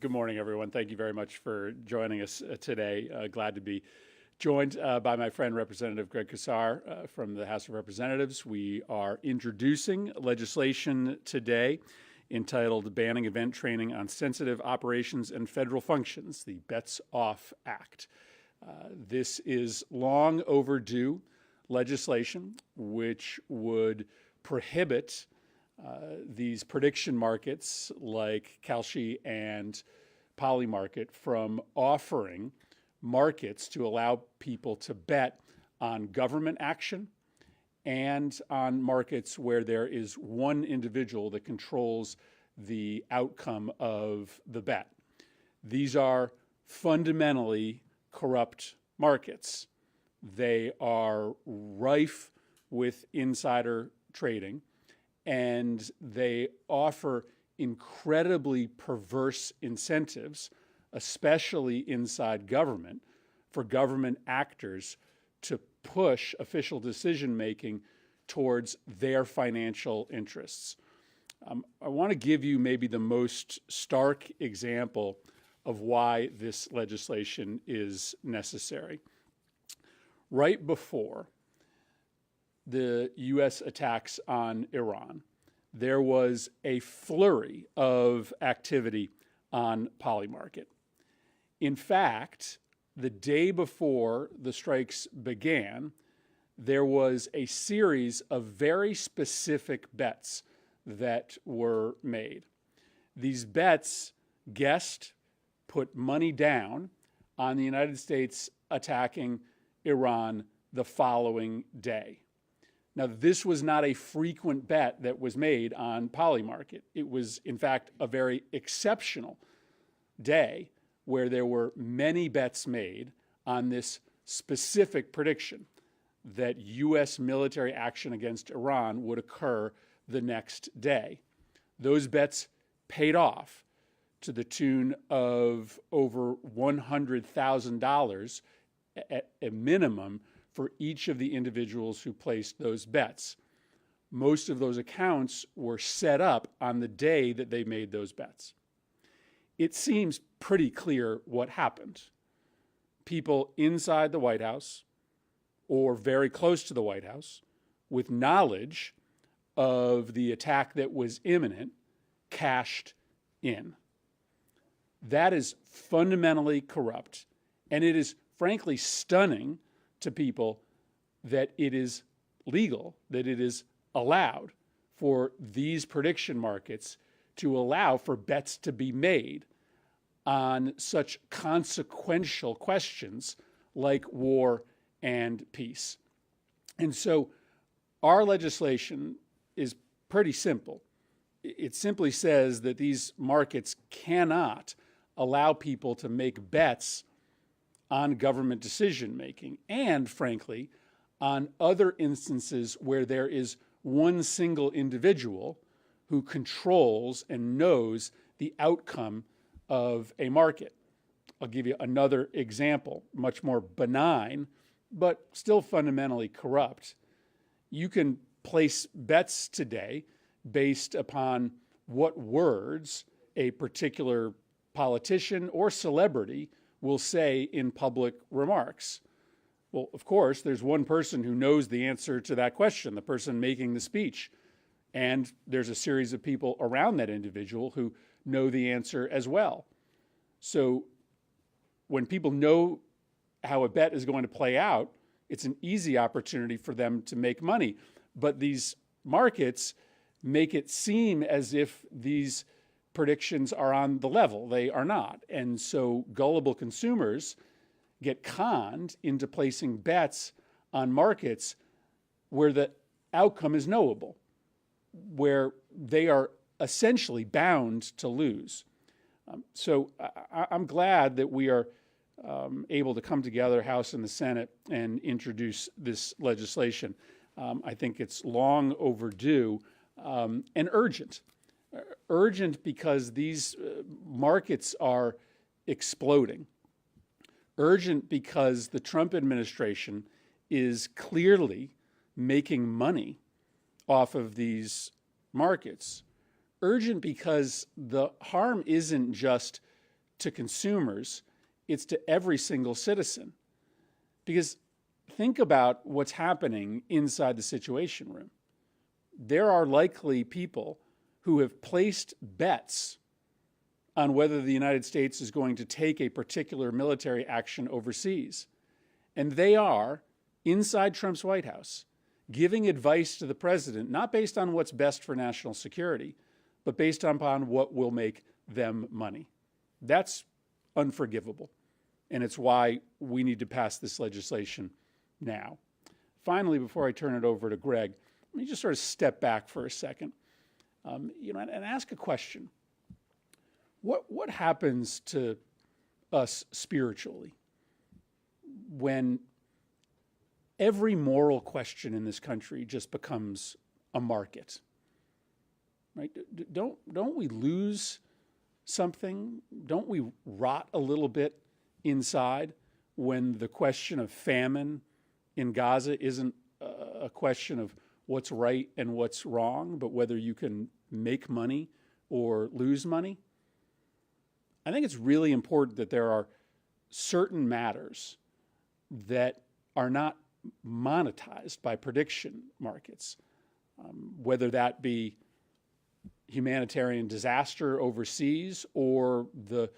Good morning, everyone. Thank you very much for joining us today. Glad to be joined by my friend, Representative Greg Casar from the House of Representatives. We are introducing legislation today entitled Banning Event Training on Sensitive Operations and Federal Functions, the Bets Off Act. This is long overdue legislation which would prohibit these prediction markets like Kalshi and Polymarket from offering markets to allow people to bet on government action and on markets where there is one individual that controls the outcome of the bet. These are fundamentally corrupt markets. They are rife with insider trading, and they offer incredibly perverse incentives, especially inside government, for government actors to push official decision-making towards their financial interests. I want to give you maybe the most stark example of why this legislation is necessary. Right before the U.S. attacks on Iran, there was a flurry of activity on Polymarket. In fact, the day before the strikes began, there was a series of very specific bets that were made. These bets guessed, put money down on the United States attacking Iran the following day. Now, this was not a frequent bet that was made on Polymarket. It was, in fact, a very exceptional day where there were many bets made on this specific prediction that U.S. military action against Iran would occur the next day. Those bets paid off to the tune of over $100,000 at a minimum for each of the individuals who placed those bets. Most of those accounts were set up on the day that they made those bets. It seems pretty clear what happened. People inside the White House or very close to the White House with knowledge of the attack that was imminent cashed in. That is fundamentally corrupt, and it is frankly stunning to people that it is legal, that it is allowed for these prediction markets to allow for bets to be made on such consequential questions like war and peace. And so our legislation is pretty simple. It simply says that these markets cannot allow people to make bets on government decision-making and, frankly, on other instances where there is one single individual who controls and knows the outcome of a market. I'll give you another example, much more benign, but still fundamentally corrupt. You can place bets today based upon what words a particular politician or celebrity will say in public remarks. Well, of course, there's one person who knows the answer to that question, the person making the speech. And there's a series of people around that individual who know the answer as well. So when people know how a bet is going to play out, it's an easy opportunity for them to make money. But these markets make it seem as if these predictions are on the level. They are not. And so gullible consumers get conned into placing bets on markets where the outcome is knowable, where they are essentially bound to lose. So I'm glad that we are able to come together, House and the Senate, and introduce this legislation. I think it's long overdue and urgent. Urgent because these markets are exploding. Urgent because the Trump administration is clearly making money off of these markets. Urgent because the harm isn't just to consumers, it's to every single citizen. Because think about what's happening inside the Situation Room. There are likely people who have placed bets on whether the United States is going to take a particular military action overseas. And they are, inside Trump's White House, giving advice to the president, not based on what's best for national security, but based upon what will make them money. That's unforgivable. And it's why we need to pass this legislation now. Finally, before I turn it over to Greg, let me just sort of step back for a second, and ask a question. What happens to us spiritually when every moral question in this country just becomes a market? Right? Don't we lose something? Don't we rot a little bit inside when the question of famine in Gaza isn't a question of what's right and what's wrong, but whether you can make money or lose money? I think it's really important that there are certain matters that are not monetized by prediction markets, whether that be humanitarian disaster overseas or the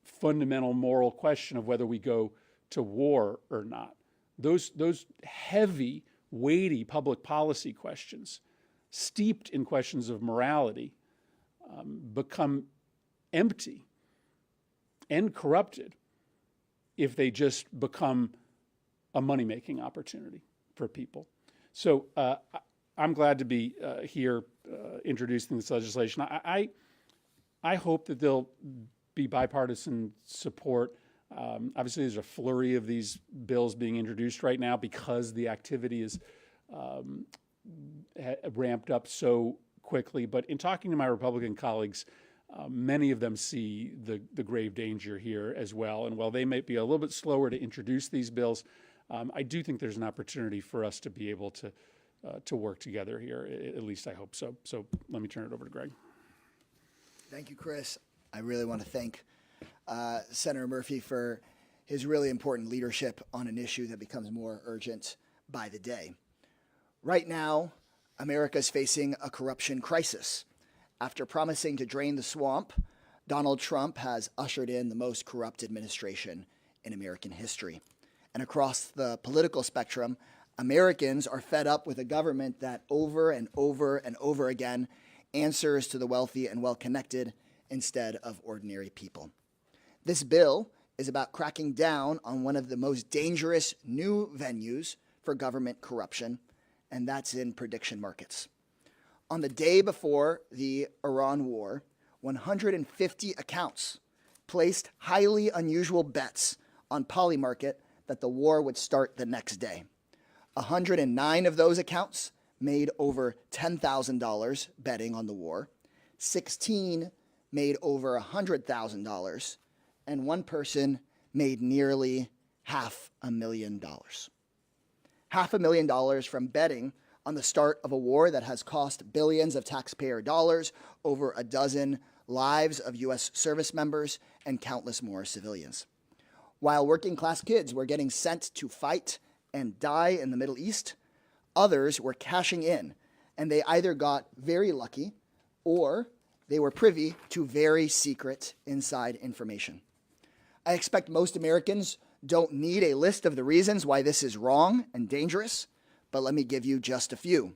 fundamental moral question of whether we go to war or not. Those heavy, weighty public policy questions, steeped in questions of morality, become empty and corrupted if they just become a money-making opportunity for people. So I'm glad to be here introducing this legislation. I hope that there'll be bipartisan support. Obviously, there's a flurry of these bills being introduced right now because the activity is ramped up so quickly. But in talking to my Republican colleagues, many of them see the grave danger here as well. And while they might be a little bit slower to introduce these bills, I do think there's an opportunity for us to be able to work together here. At least I hope so. So let me turn it over to Greg. Thank you, Chris. I really want to thank Senator Murphy for his really important leadership on an issue that becomes more urgent by the day. Right now, America is facing a corruption crisis. After promising to drain the swamp, Donald Trump has ushered in the most corrupt administration in American history. And across the political spectrum, Americans are fed up with a government that over and over and over again answers to the wealthy and well-connected instead of ordinary people. This bill is about cracking down on one of the most dangerous new venues for government corruption, and that's in prediction markets. On the day before the Iran war, 150 accounts placed highly unusual bets on Polymarket that the war would start the next day. 109 of those accounts made over $10,000 betting on the war. 16 made over $100,000, and one person made nearly $500,000. $500,000 from betting on the start of a war that has cost billions of taxpayer dollars, over a dozen lives of U.S. service members, and countless more civilians. While working class kids were getting sent to fight and die in the Middle East, others were cashing in, and they either got very lucky or they were privy to very secret inside information. I expect most Americans don't need a list of the reasons why this is wrong and dangerous, but let me give you just a few.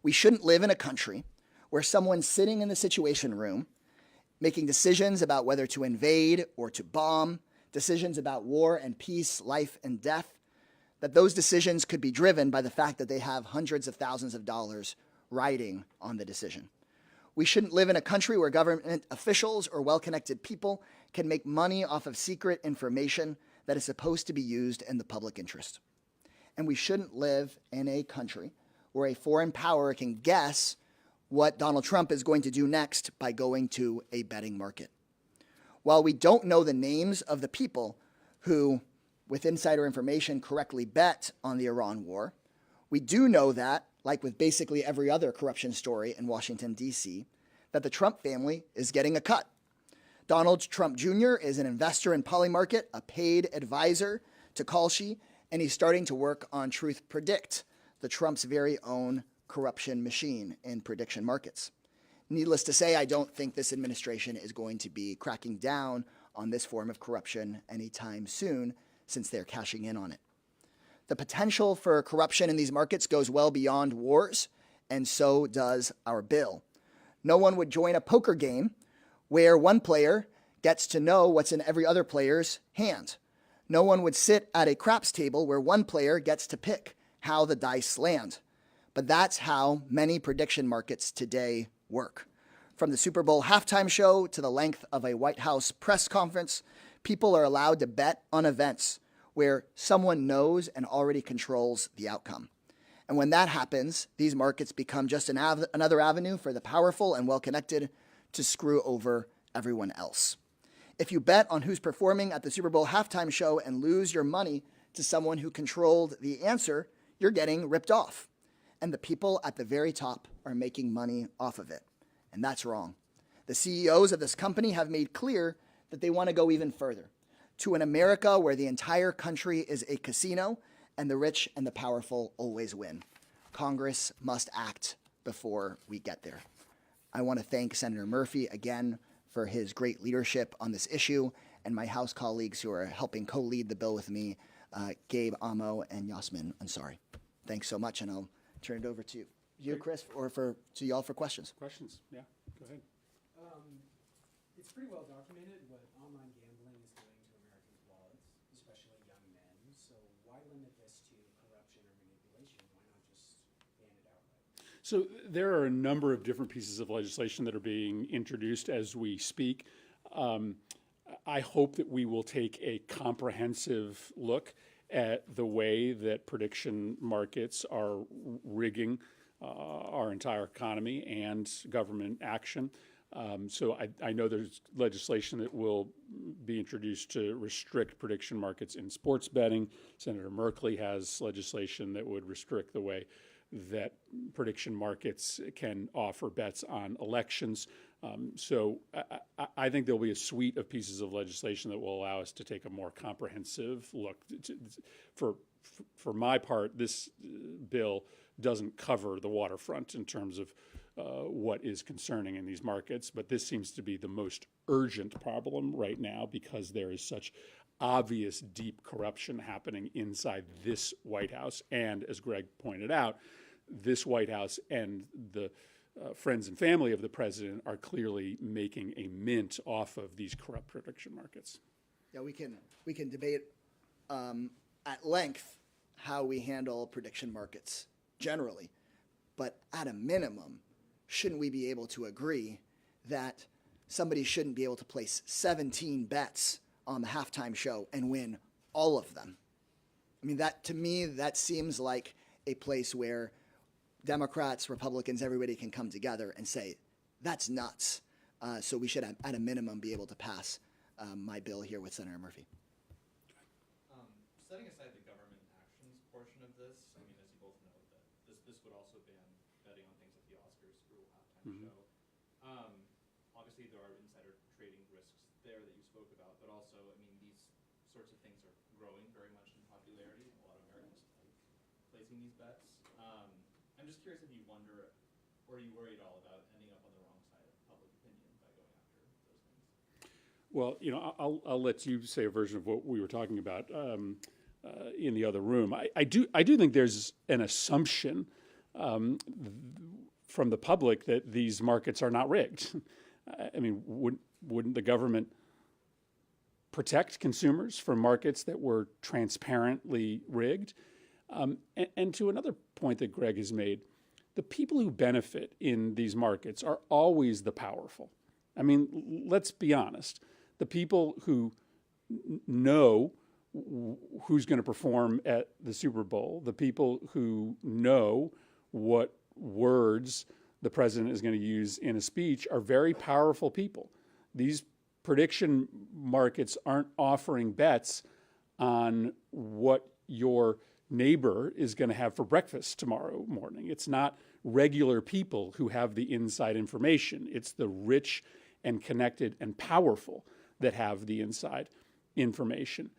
We shouldn't live in a country where someone's sitting in the Situation Room making decisions about whether to invade or to bomb, decisions about war and peace, life and death, that those decisions could be driven by the fact that they have hundreds of thousands of dollars riding on the decision. We shouldn't live in a country where government officials or well-connected people can make money off of secret information that is supposed to be used in the public interest. And we shouldn't live in a country where a foreign power can guess what Donald Trump is going to do next by going to a betting market. While we don't know the names of the people who, with insider information, correctly bet on the Iran war, we do know that, like with basically every other corruption story in Washington, D.C., that the Trump family is getting a cut. Donald Trump Jr. is an investor in Polymarket, a paid advisor to Kalshi, and he's starting to work on Truth Predict, the Trump's very own corruption machine in prediction markets. Needless to say, I don't think this administration is going to be cracking down on this form of corruption anytime soon, since they're cashing in on it. The potential for corruption in these markets goes well beyond wars, and so does our bill. No one would join a poker game where one player gets to know what's in every other player's hand. No one would sit at a craps table where one player gets to pick how the dice land. But that's how many prediction markets today work. From the Super Bowl halftime show to the length of a White House press conference, people are allowed to bet on events where someone knows and already controls the outcome. And when that happens, these markets become just another avenue for the powerful and well-connected to screw over everyone else. If you bet on who's performing at the Super Bowl halftime show and lose your money to someone who controlled the answer, you're getting ripped off. And the people at the very top are making money off of it. And that's wrong. The CEOs of this company have made clear that they want to go even further, to an America where the entire country is a casino and the rich and the powerful always win. Congress must act before we get there. I want to thank Senator Murphy again for his great leadership on this issue, and my House colleagues who are helping co-lead the bill with me, Gabe Amo and Yasmin Ansari. Thanks so much, and I'll turn it over to you, Chris, or to y'all for questions. Questions? Yeah, go ahead. It's pretty well documented what online gambling is doing to Americans' wallets, especially young men. So why limit this to corruption or manipulation? Why not just ban it outright? So there are a number of different pieces of legislation that are being introduced as we speak. I hope that we will take a comprehensive look at the way that prediction markets are rigging our entire economy and government action. So I know there's legislation that will be introduced to restrict prediction markets in sports betting. Senator Merkley has legislation that would restrict the way that prediction markets can offer bets on elections. So I think there'll be a suite of pieces of legislation that will allow us to take a more comprehensive look. For my part, this bill doesn't cover the waterfront in terms of what is concerning in these markets, but this seems to be the most urgent problem right now because there is such obvious deep corruption happening inside this White House. And as Greg pointed out, this White House and the friends and family of the president are clearly making a mint off of these corrupt prediction markets. Yeah, we can debate at length how we handle prediction markets generally, but at a minimum, shouldn't we be able to agree that somebody shouldn't be able to place 17 bets on the halftime show and win all of them? I mean, to me, that seems like a place where Democrats, Republicans, everybody can come together and say, that's nuts. So we should, at a minimum, be able to pass my bill here with Senator Murphy. Setting aside the government actions portion of this, I mean, as you both know, that this would also ban betting on things like the Oscars, Super Bowl halftime show. Obviously, there are insider trading risks there that you spoke about, but also, I mean, these sorts of things are growing very much in popularity. A lot of Americans like placing these bets. I'm just curious if you wonder, or are you worried at all about ending up on the wrong side of public opinion by going after those things? Well, I'll let you say a version of what we were talking about in the other room. I do think there's an assumption from the public that these markets are not rigged. I mean, wouldn't the government protect consumers from markets that were transparently rigged? And to another point that Greg has made, the people who benefit in these markets are always the powerful. I mean, let's be honest. The people who know who's going to perform at the Super Bowl, the people who know what words the president is going to use in a speech are very powerful people. These prediction markets aren't offering bets on what your neighbor is going to have for breakfast tomorrow morning. It's not regular people who have the inside information. It's the rich and connected and powerful that have the inside information.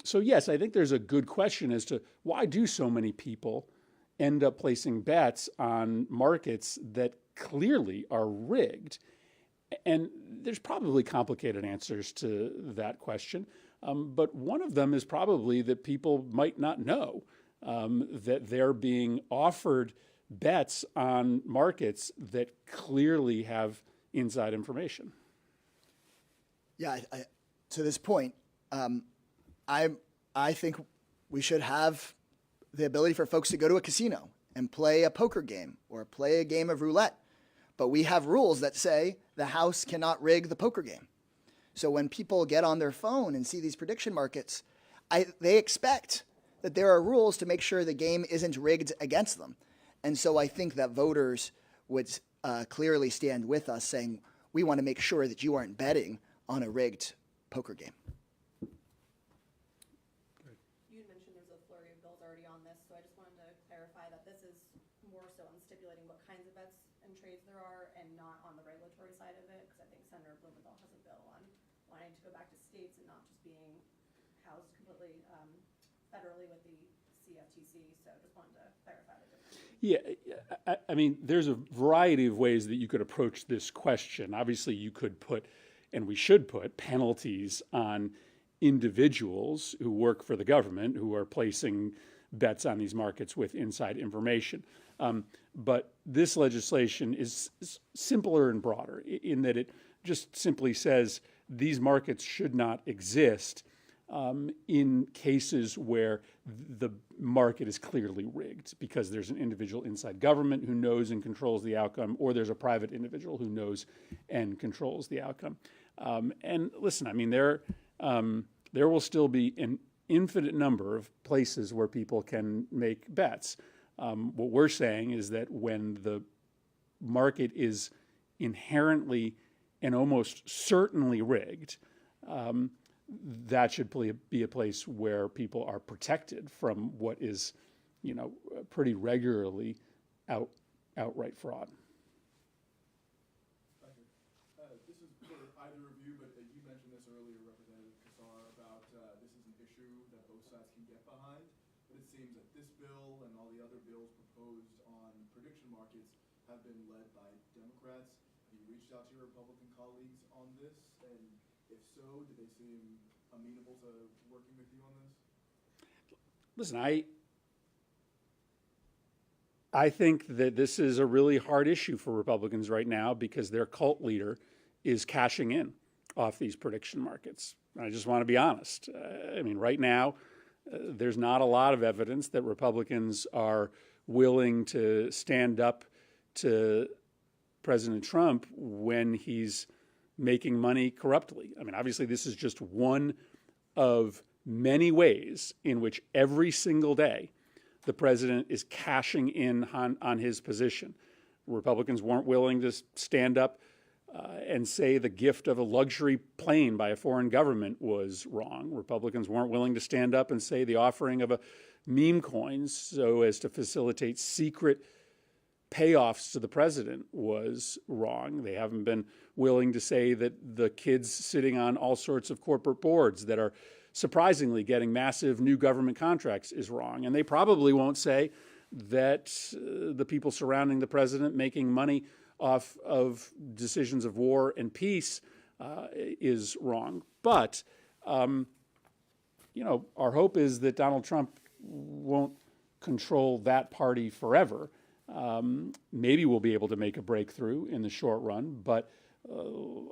So yes, I think there's a good question as to why do so many people end up placing bets on markets that clearly are rigged? And there's probably complicated answers to that question. But one of them is probably that people might not know that they're being offered bets on markets that clearly have inside information. Yeah, to this point, I think we should have the ability for folks to go to a casino and play a poker game or play a game of roulette. But we have rules that say the house cannot rig the poker game. So when people get on their phone and see these prediction markets, they expect that there are rules to make sure the game isn't rigged against them. And so I think that voters would clearly stand with us saying, we want to make sure that you aren't betting on a rigged poker game. You had mentioned there's a flurry of bills already on this, so I just wanted to clarify that this is more so on stipulating what kinds of bets and trades there are and not on the regulatory side of it, because I think Senator Blumenthal has a bill on wanting to go back to states and not just being housed completely federally with the CFTC, so just wanted to clarify the difference. Yeah, I mean, there's a variety of ways that you could approach this question. Obviously, you could put, and we should put, penalties on individuals who work for the government who are placing bets on these markets with inside information. But this legislation is simpler and broader in that it just simply says these markets should not exist in cases where the market is clearly rigged because there's an individual inside government who knows and controls the outcome, or there's a private individual who knows and controls the outcome. And listen, I mean, there will still be an infinite number of places where people can make bets. What we're saying is that when the market is inherently and almost certainly rigged, that should be a place where people are protected from what is, pretty regularly outright fraud. This is for either of you, but you mentioned this earlier, Representative Casar, about this is an issue that both sides can get behind. But it seems that this bill and all the other bills proposed on prediction markets have been led by Democrats. Have you reached out to your Republican colleagues on this? And if so, do they seem amenable to working with you on this? Listen, I think that this is a really hard issue for Republicans right now because their cult leader is cashing in off these prediction markets. I just want to be honest. I mean, right now, there's not a lot of evidence that Republicans are willing to stand up to President Trump when he's making money corruptly. I mean, obviously, this is just one of many ways in which every single day the president is cashing in on his position. Republicans weren't willing to stand up and say the gift of a luxury plane by a foreign government was wrong. Republicans weren't willing to stand up and say the offering of a meme coin so as to facilitate secret payoffs to the president was wrong. They haven't been willing to say that the kids sitting on all sorts of corporate boards that are surprisingly getting massive new government contracts is wrong. And they probably won't say that the people surrounding the president making money off of decisions of war and peace is wrong. But, our hope is that Donald Trump won't control that party forever. Maybe we'll be able to make a breakthrough in the short run, but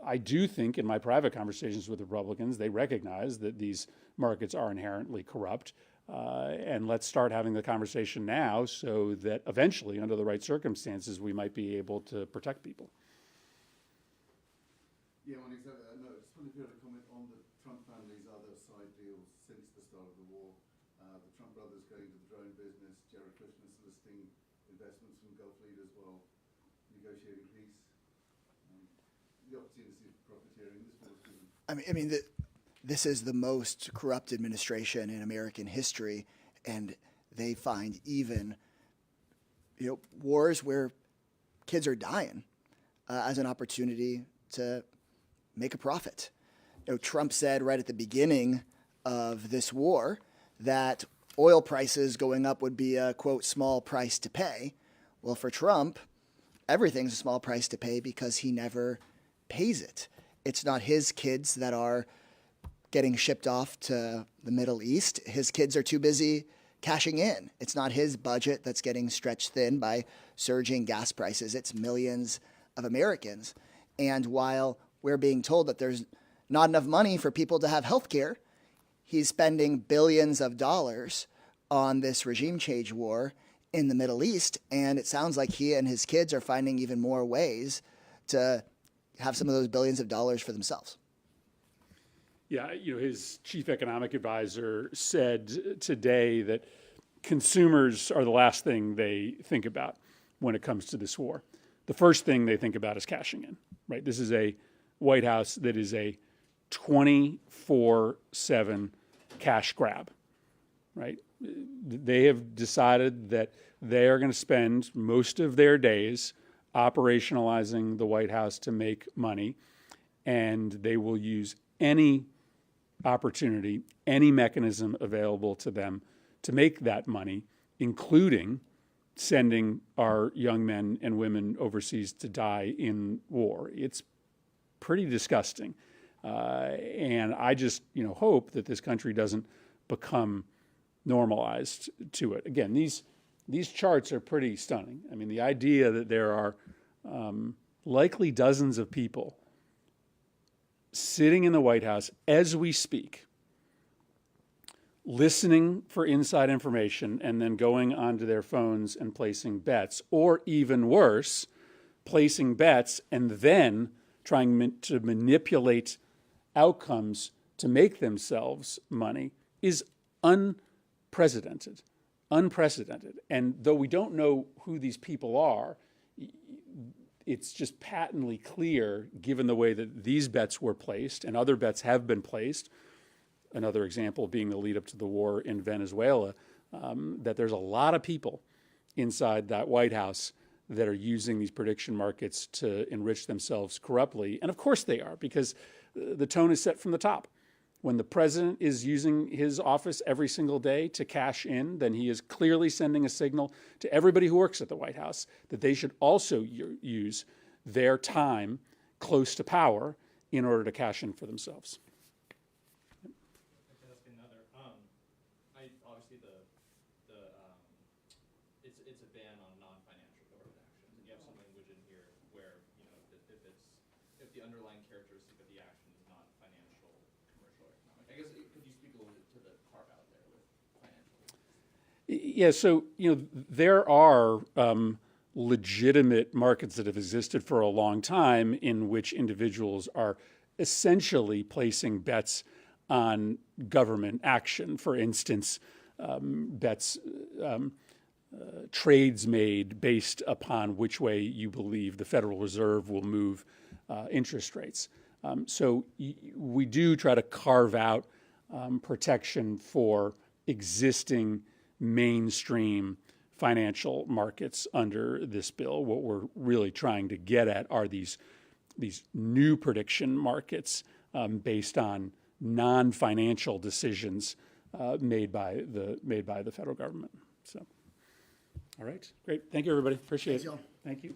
I do think in my private conversations with Republicans, they recognize that these markets are inherently corrupt. And let's start having the conversation now so that eventually, under the right circumstances, we might be able to protect people. Yeah, well, exactly. No, I just wanted to comment on the Trump family's other side deals since the start of the war. The Trump brothers going to the drone business, Jared Kushner soliciting investments from Gulf leaders while negotiating peace. The opportunity for profiteering. This is the most corrupt administration in American history, and they find even, wars where kids are dying as an opportunity to make a profit. Trump said right at the beginning of this war that oil prices going up would be a, quote, small price to pay. Well, for Trump, everything's a small price to pay because he never pays it. It's not his kids that are getting shipped off to the Middle East. His kids are too busy cashing in. It's not his budget that's getting stretched thin by surging gas prices. It's millions of Americans. And while we're being told that there's not enough money for people to have health care, he's spending billions of dollars on this regime change war in the Middle East. And it sounds like he and his kids are finding even more ways to have some of those billions of dollars for themselves. Yeah, his chief economic advisor said today that consumers are the last thing they think about when it comes to this war. The first thing they think about is cashing in, right? This is a White House that is a 24/7 cash grab, right? They have decided that they are going to spend most of their days operationalizing the White House to make money, and they will use any opportunity, any mechanism available to them to make that money, including sending our young men and women overseas to die in war. It's pretty disgusting. And I just, hope that this country doesn't become normalized to it. Again, these charts are pretty stunning. I mean, the idea that there are likely dozens of people sitting in the White House as we speak, listening for inside information and then going onto their phones and placing bets, or even worse, placing bets and then trying to manipulate outcomes to make themselves money is unprecedented. And though we don't know who these people are, it's just patently clear, given the way that these bets were placed and other bets have been placed, another example being the lead up to the war in Venezuela, that there's a lot of people inside that White House that are using these prediction markets to enrich themselves corruptly. And of course they are, because the tone is set from the top. When the president is using his office every single day to cash in, then he is clearly sending a signal to everybody who works at the White House that they should also use their time close to power in order to cash in for themselves. It's a ban on non-financial government actions. And you have some language in here where, if the underlying characteristic of the action is not financial, commercial, or economic. I guess, could you speak a little bit to the carve out there with financial? Yeah, so, there are legitimate markets that have existed for a long time in which individuals are essentially placing bets on government action. For instance, bets, trades made based upon which way you believe the Federal Reserve will move interest rates. So we do try to carve out protection for existing mainstream financial markets under this bill. What we're really trying to get at are these new prediction markets based on non-financial decisions made by the federal government. So, all right, great. Thank you, everybody. Appreciate it. Thanks, y'all. Thank you.